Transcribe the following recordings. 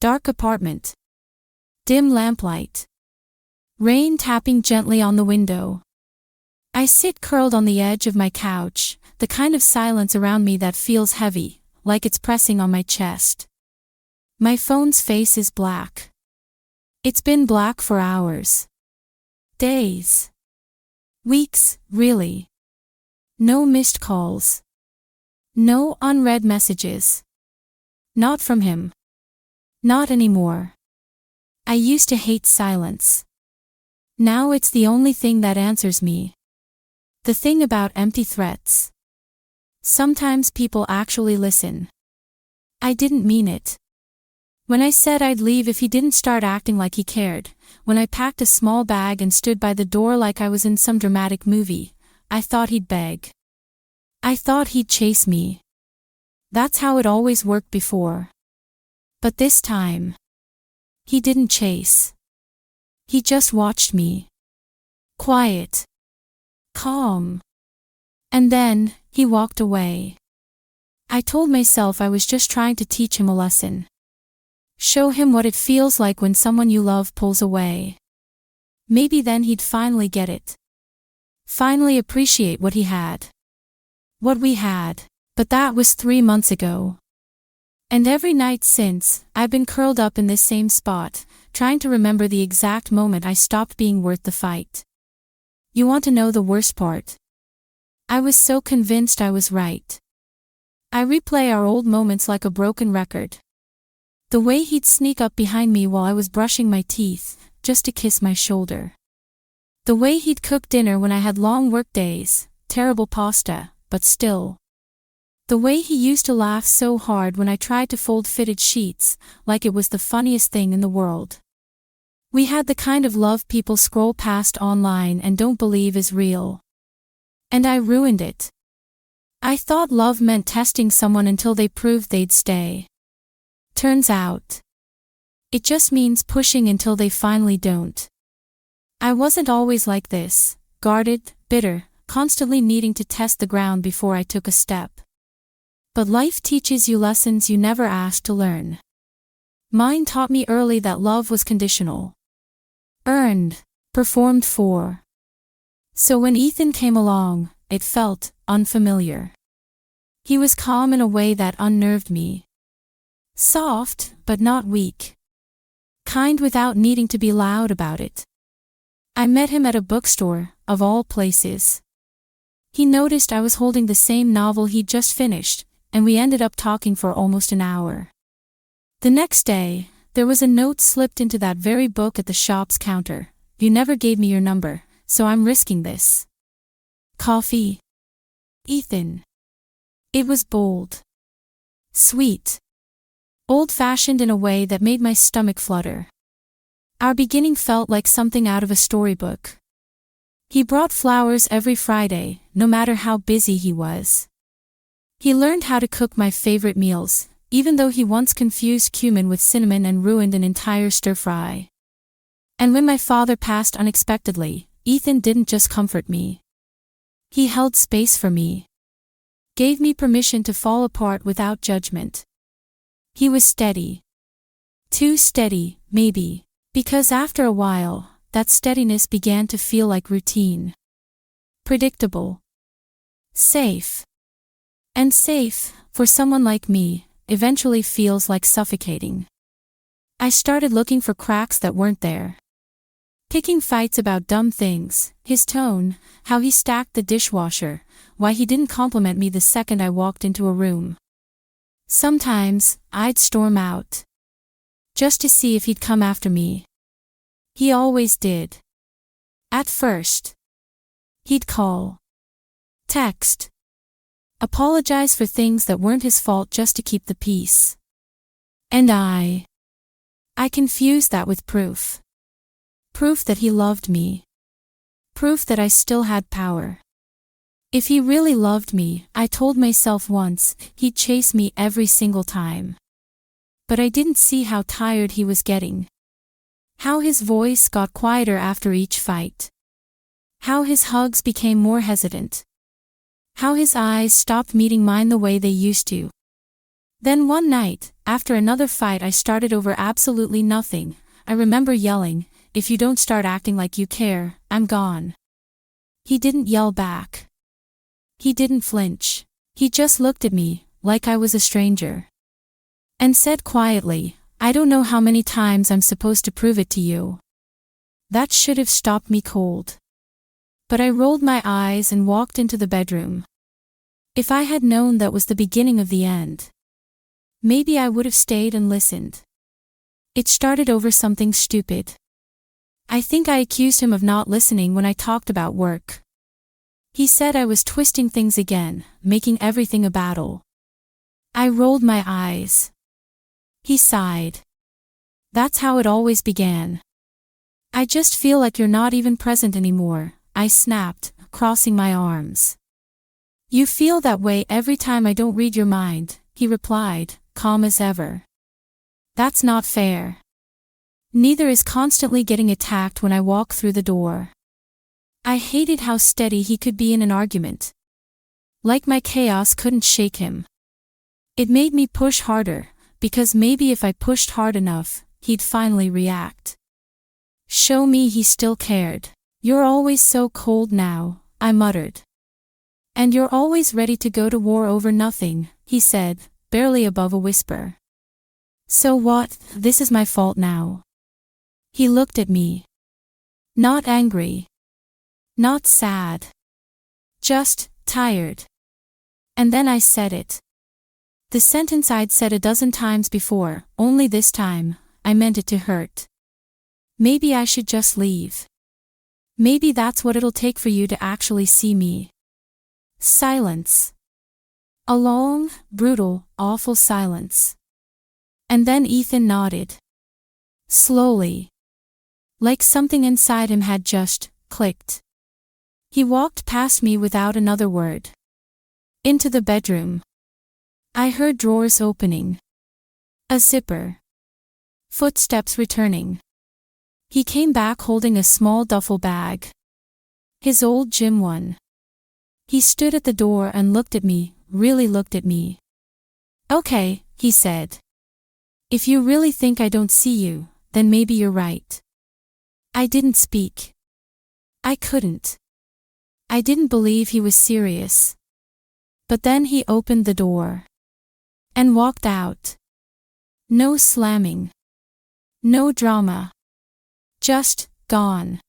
Dark apartment. Dim lamplight. Rain tapping gently on the window. I sit curled on the edge of my couch, the kind of silence around me that feels heavy, like it's pressing on my chest. My phone's face is black. It's been black for hours. Days. Weeks, really. No missed calls. No unread messages. Not from him. Not anymore. I used to hate silence. Now it's the only thing that answers me. The thing about empty threats. Sometimes people actually listen. I didn't mean it. When I said I'd leave if he didn't start acting like he cared, when I packed a small bag and stood by the door like I was in some dramatic movie, I thought he'd beg. I thought he'd chase me. That's how it always worked before. But this time, he didn't chase. He just watched me. Quiet. Calm. And then, he walked away. I told myself I was just trying to teach him a lesson. Show him what it feels like when someone you love pulls away. Maybe then he'd finally get it. Finally appreciate what he had. What we had. But that was 3 months ago. And every night since, I've been curled up in this same spot, trying to remember the exact moment I stopped being worth the fight. You want to know the worst part? I was so convinced I was right. I replay our old moments like a broken record. The way he'd sneak up behind me while I was brushing my teeth, just to kiss my shoulder. The way he'd cook dinner when I had long work days, terrible pasta, but still. The way he used to laugh so hard when I tried to fold fitted sheets, like it was the funniest thing in the world. We had the kind of love people scroll past online and don't believe is real. And I ruined it. I thought love meant testing someone until they proved they'd stay. Turns out, it just means pushing until they finally don't. I wasn't always like this, guarded, bitter, constantly needing to test the ground before I took a step. But life teaches you lessons you never asked to learn. Mine taught me early that love was conditional. Earned, performed for. So when Ethan came along, it felt unfamiliar. He was calm in a way that unnerved me. Soft, but not weak. Kind without needing to be loud about it. I met him at a bookstore, of all places. He noticed I was holding the same novel he'd just finished, and we ended up talking for almost an hour. The next day, there was a note slipped into that very book at the shop's counter. You never gave me your number, so I'm risking this. Coffee? Ethan. It was bold. Sweet. Old-fashioned in a way that made my stomach flutter. Our beginning felt like something out of a storybook. He brought flowers every Friday, no matter how busy he was. He learned how to cook my favorite meals, even though he once confused cumin with cinnamon and ruined an entire stir-fry. And when my father passed unexpectedly, Ethan didn't just comfort me. He held space for me. Gave me permission to fall apart without judgment. He was steady. Too steady, maybe, because after a while, that steadiness began to feel like routine. Predictable. Safe. And safe, for someone like me, eventually feels like suffocating. I started looking for cracks that weren't there. Picking fights about dumb things, his tone, how he stacked the dishwasher, why he didn't compliment me the second I walked into a room. Sometimes, I'd storm out. Just to see if he'd come after me. He always did. At first. He'd call. Text. Apologize for things that weren't his fault just to keep the peace. And I confused that with proof. Proof that he loved me. Proof that I still had power. If he really loved me, I told myself once, he'd chase me every single time. But I didn't see how tired he was getting. How his voice got quieter after each fight. How his hugs became more hesitant. How his eyes stopped meeting mine the way they used to. Then one night, After another fight I started over absolutely nothing. I remember yelling, "If you don't start acting like you care, I'm gone." He didn't yell back. He didn't flinch. He just looked at me, like I was a stranger. And said quietly, "I don't know how many times I'm supposed to prove it to you." That should have stopped me cold. But I rolled my eyes and walked into the bedroom. If I had known that was the beginning of the end, maybe I would have stayed and listened. It started over something stupid. I think I accused him of not listening when I talked about work. He said I was twisting things again, making everything a battle. I rolled my eyes. He sighed. "That's how it always began." "I just feel like you're not even present anymore," I snapped, crossing my arms. "You feel that way every time I don't read your mind," he replied, calm as ever. "That's not fair. Neither is constantly getting attacked when I walk through the door." I hated how steady he could be in an argument. Like my chaos couldn't shake him. It made me push harder, because maybe if I pushed hard enough, he'd finally react. Show me he still cared. "You're always so cold now," I muttered. "And you're always ready to go to war over nothing," he said, barely above a whisper. "So what? This is my fault now." He looked at me. Not angry. Not sad. Just tired. And then I said it. The sentence I'd said a dozen times before, only this time, I meant it to hurt. "Maybe I should just leave. Maybe that's what it'll take for you to actually see me." Silence. A long, brutal, awful silence. And then Ethan nodded. Slowly. Like something inside him had just clicked. He walked past me without another word. Into the bedroom. I heard drawers opening. A zipper. Footsteps returning. He came back holding a small duffel bag. His old gym one. He stood at the door and looked at me, really looked at me. "Okay," he said. "If you really think I don't see you, then maybe you're right." I didn't speak. I couldn't. I didn't believe he was serious. But then he opened the door. And walked out. No slamming. No drama. Just gone.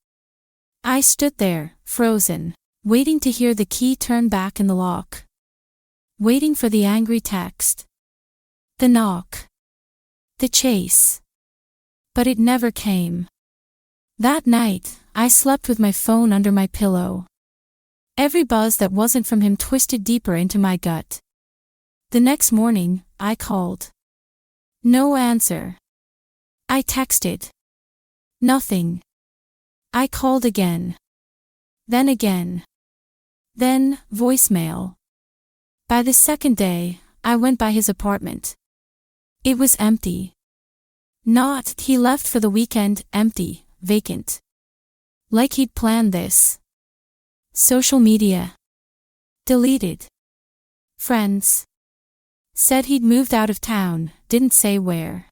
I stood there, frozen, waiting to hear the key turn back in the lock. Waiting for the angry text. The knock. The chase. But it never came. That night, I slept with my phone under my pillow. Every buzz that wasn't from him twisted deeper into my gut. The next morning, I called. No answer. I texted. Nothing. I called again. Then again. Then, voicemail. By the second day, I went by his apartment. It was empty. Not, he left for the weekend, empty, vacant. Like he'd planned this. Social media. Deleted. Friends. Said he'd moved out of town, didn't say where.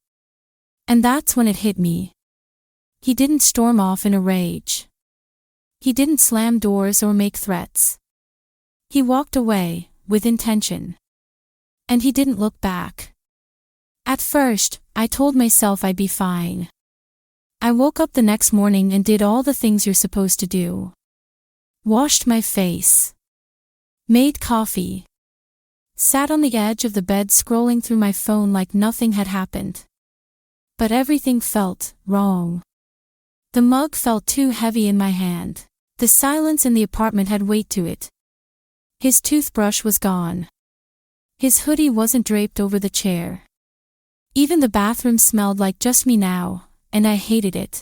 And that's when it hit me. He didn't storm off in a rage. He didn't slam doors or make threats. He walked away, with intention. And he didn't look back. At first, I told myself I'd be fine. I woke up the next morning and did all the things you're supposed to do. Washed my face. Made coffee. Sat on the edge of the bed scrolling through my phone like nothing had happened. But everything felt wrong. The mug felt too heavy in my hand. The silence in the apartment had weight to it. His toothbrush was gone. His hoodie wasn't draped over the chair. Even the bathroom smelled like just me now, and I hated it.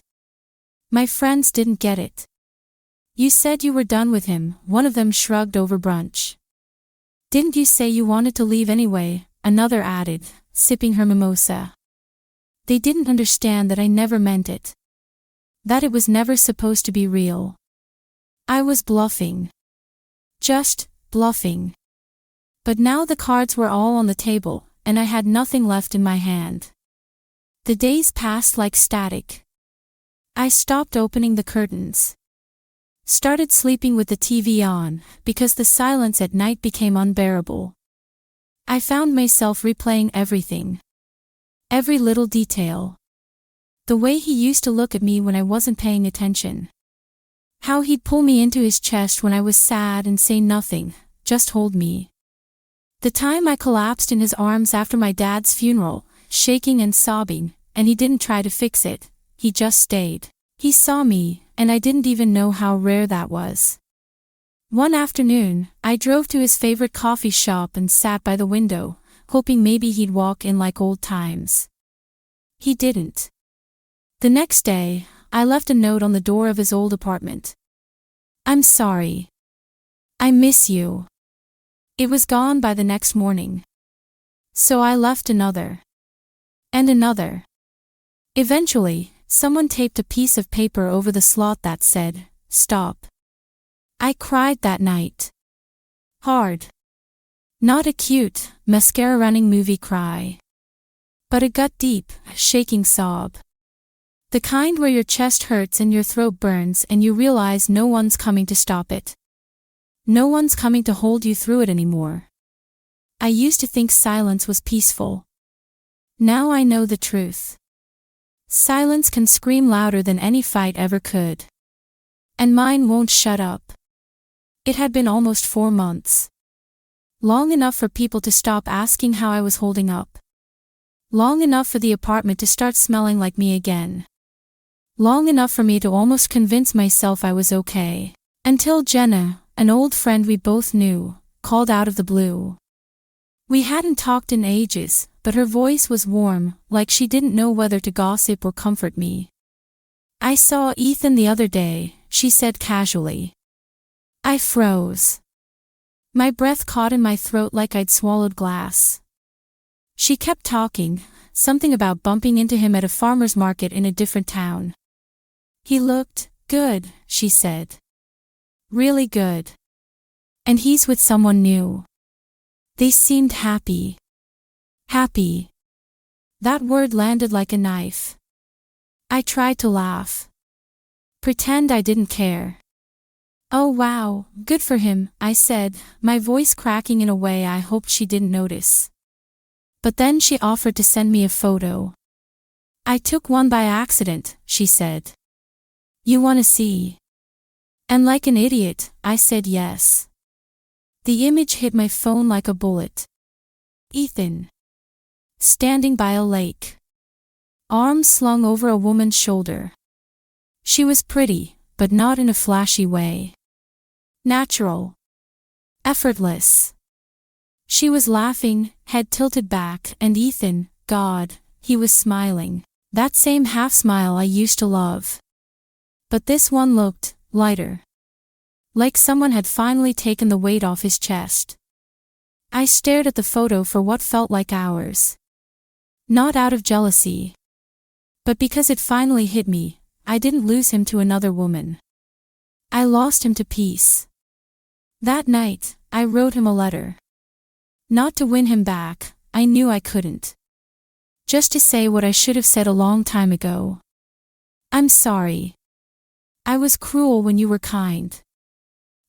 My friends didn't get it. "You said you were done with him," one of them shrugged over brunch. "Didn't you say you wanted to leave anyway?" another added, sipping her mimosa. They didn't understand that I never meant it. That it was never supposed to be real. I was bluffing. Just bluffing. But now the cards were all on the table, and I had nothing left in my hand. The days passed like static. I stopped opening the curtains. Started sleeping with the TV on, because the silence at night became unbearable. I found myself replaying everything. Every little detail. The way he used to look at me when I wasn't paying attention. How he'd pull me into his chest when I was sad and say nothing, just hold me. The time I collapsed in his arms after my dad's funeral, shaking and sobbing, and he didn't try to fix it, he just stayed. He saw me, and I didn't even know how rare that was. One afternoon, I drove to his favorite coffee shop and sat by the window, hoping maybe he'd walk in like old times. He didn't. The next day, I left a note on the door of his old apartment. I'm sorry. I miss you. It was gone by the next morning. So I left another. And another. Eventually, someone taped a piece of paper over the slot that said, "Stop." I cried that night. Hard. Not a cute, mascara-running movie cry. But a gut-deep, shaking sob. The kind where your chest hurts and your throat burns and you realize no one's coming to stop it. No one's coming to hold you through it anymore. I used to think silence was peaceful. Now I know the truth. Silence can scream louder than any fight ever could. And mine won't shut up. It had been almost 4 months. Long enough for people to stop asking how I was holding up. Long enough for the apartment to start smelling like me again. Long enough for me to almost convince myself I was okay. Until Jenna, an old friend we both knew, called out of the blue. We hadn't talked in ages, but her voice was warm, like she didn't know whether to gossip or comfort me. "I saw Ethan the other day," she said casually. I froze. My breath caught in my throat like I'd swallowed glass. She kept talking, something about bumping into him at a farmer's market in a different town. "He looked good," she said. "Really good. And he's with someone new. They seemed happy." Happy. That word landed like a knife. I tried to laugh. Pretend I didn't care. "Oh wow, good for him," I said, my voice cracking in a way I hoped she didn't notice. But then she offered to send me a photo. "I took one by accident," she said. "You wanna see?" And like an idiot, I said yes. The image hit my phone like a bullet. Ethan. Standing by a lake. Arms slung over a woman's shoulder. She was pretty, but not in a flashy way. Natural. Effortless. She was laughing, head tilted back, and Ethan, God, he was smiling. That same half smile I used to love. But this one looked lighter. Like someone had finally taken the weight off his chest. I stared at the photo for what felt like hours. Not out of jealousy. But because it finally hit me, I didn't lose him to another woman. I lost him to peace. That night, I wrote him a letter. Not to win him back, I knew I couldn't. Just to say what I should have said a long time ago. "I'm sorry. I was cruel when you were kind.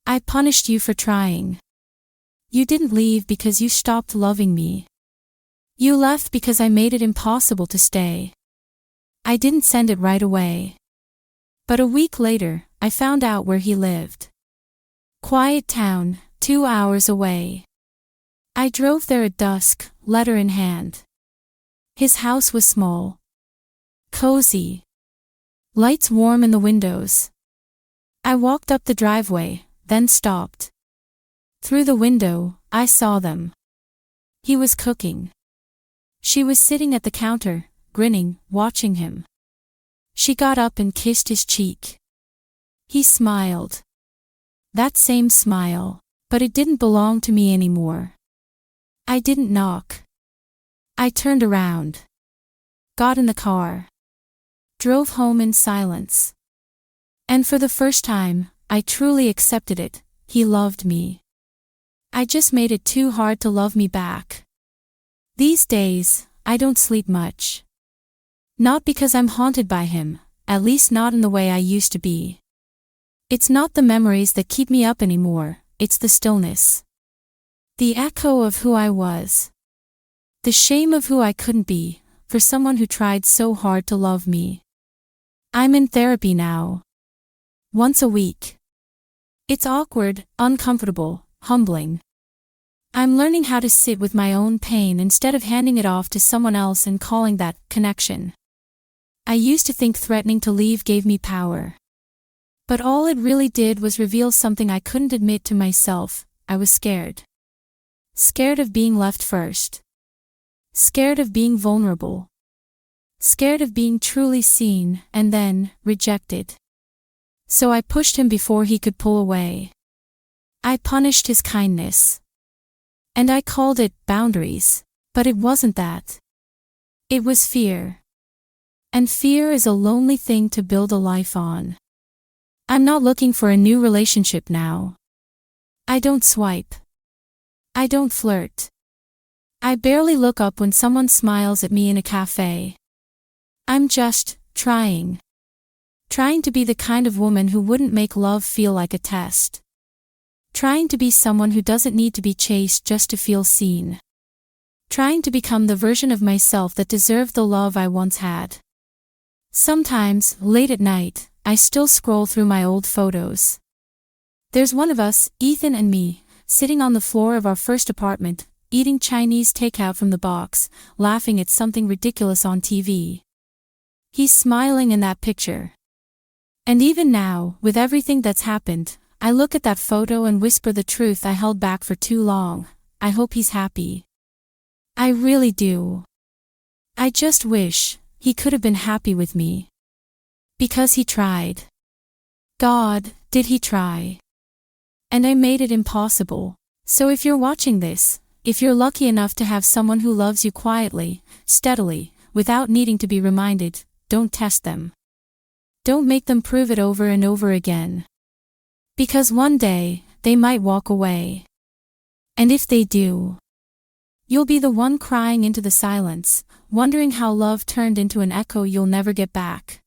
I punished you for trying. You didn't leave because you stopped loving me. You left because I made it impossible to stay. I didn't send it right away. But a week later, I found out where he lived. Quiet town, 2 hours away. I drove there at dusk, letter in hand. His house was small. Cozy. Lights warm in the windows. I walked up the driveway, then stopped. Through the window, I saw them. He was cooking. She was sitting at the counter, grinning, watching him. She got up and kissed his cheek. He smiled. That same smile, but it didn't belong to me anymore. I didn't knock. I turned around. Got in the car. Drove home in silence. And for the first time, I truly accepted it, he loved me. I just made it too hard to love me back. These days, I don't sleep much. Not because I'm haunted by him, at least not in the way I used to be. It's not the memories that keep me up anymore, it's the stillness. The echo of who I was. The shame of who I couldn't be, for someone who tried so hard to love me. I'm in therapy now. Once a week. It's awkward, uncomfortable, humbling. I'm learning how to sit with my own pain instead of handing it off to someone else and calling that connection. I used to think threatening to leave gave me power. But all it really did was reveal something I couldn't admit to myself. I was scared. Scared of being left first. Scared of being vulnerable. Scared of being truly seen, and then, rejected. So I pushed him before he could pull away. I punished his kindness. And I called it boundaries, but it wasn't that. It was fear. And fear is a lonely thing to build a life on. I'm not looking for a new relationship now. I don't swipe. I don't flirt. I barely look up when someone smiles at me in a cafe. I'm just trying. Trying to be the kind of woman who wouldn't make love feel like a test. Trying to be someone who doesn't need to be chased just to feel seen. Trying to become the version of myself that deserved the love I once had. Sometimes, late at night, I still scroll through my old photos. There's one of us, Ethan and me, sitting on the floor of our first apartment, eating Chinese takeout from the box, laughing at something ridiculous on TV. He's smiling in that picture. And even now, with everything that's happened, I look at that photo and whisper the truth I held back for too long. I hope he's happy. I really do. I just wish he could have been happy with me. Because he tried. God, did he try? And I made it impossible. So if you're watching this, if you're lucky enough to have someone who loves you quietly, steadily, without needing to be reminded, don't test them. Don't make them prove it over and over again. Because one day, they might walk away. And if they do, you'll be the one crying into the silence, wondering how love turned into an echo you'll never get back.